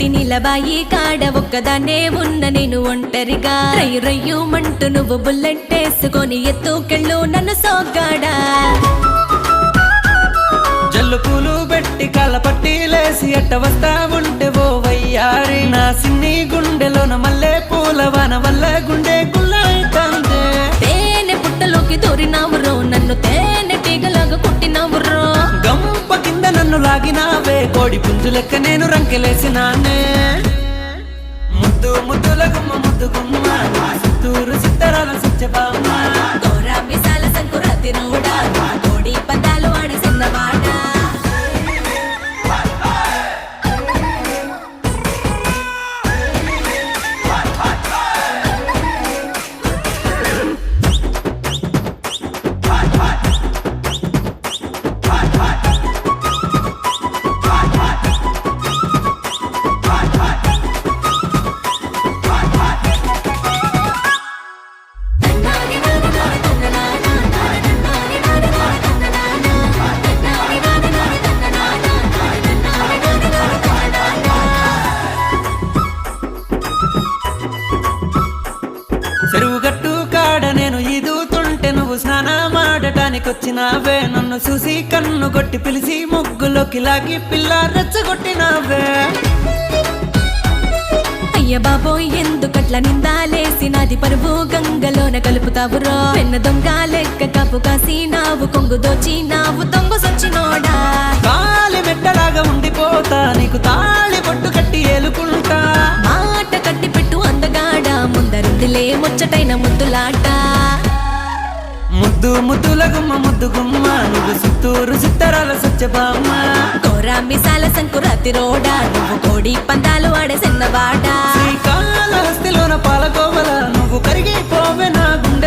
కట్టి నిలబాయి కాడ ఒక్కదాన్నే ఉన్న నేను ఒంటరిగా రయ్యు రయ్యుమంటూ నువ్వు బుల్లెట్ వేసుకొని ఎత్తుకెళ్ళు నన్ను సోగ్గాడా జల్లు పూలు పెట్టి కాళ్ళ పట్టీలేసి ఎట్ట వస్తా ఉంటే ఓ వయ్యారి నా సిన్ని గుండెలోన మల్లె పూల వాన వల్ల గుండె గుల్లైతాందే తేనె పుట్టలోకి దూరినావురో నన్ను తేనె టీగలాగా కుట్టినావురో గంప కింద నన్ను లాగినావే కోడి పుంజు లెక్క నేను రంకెలేసినానే ముద్దు ముద్దుల గుమ్మ ముద్దు గుమ్మ చిత్తూరు చిత్తరాల సత్యభామ గోరా మిసాల సంకురాతి నోడా కోడి పందాలు ఆడి సిన్నవాడా చెరువు గట్టు కాడ నేను ఈదుతుంటే నువ్వు స్నానమాడటానికి వచ్చినావే నన్ను చూసి కన్ను కొట్టి పిలిచి ముగ్గులోకి లాగి పిల్ల రెచ్చగొట్టినావే అయ్య బాబోయ్ ఎందుకట్ల నిందాలేసి నాది పరువు గంగలోన కలుపుతావురో పెన్న దొంగ లెక్క కాపు కాసినావు కొంగు దోచినావు దొంగ సొచ్చినోడా కాలి మెట్టలాగా ఉండిపోతా నీకు తాళి బొట్టు కట్టి ఏలుకుంటా మాట కట్టి పెట్టు అందగాడ ముందరుందిలే ముచ్చటైన ముద్దులాట ముద్దు ముద్దుల గుమ్మ ముద్దు గుమ్మ నువ్వు చిత్తూరు చిత్తరాల సత్యభామ కోరా మిసాల సంకురాతి రోడా నువ్వు కోడి పందాలు ఆడే సిన్నవాడా శ్రీకాళహస్తిలోన పాలకోవల నువ్వు కరిగిపోవే నా గుండె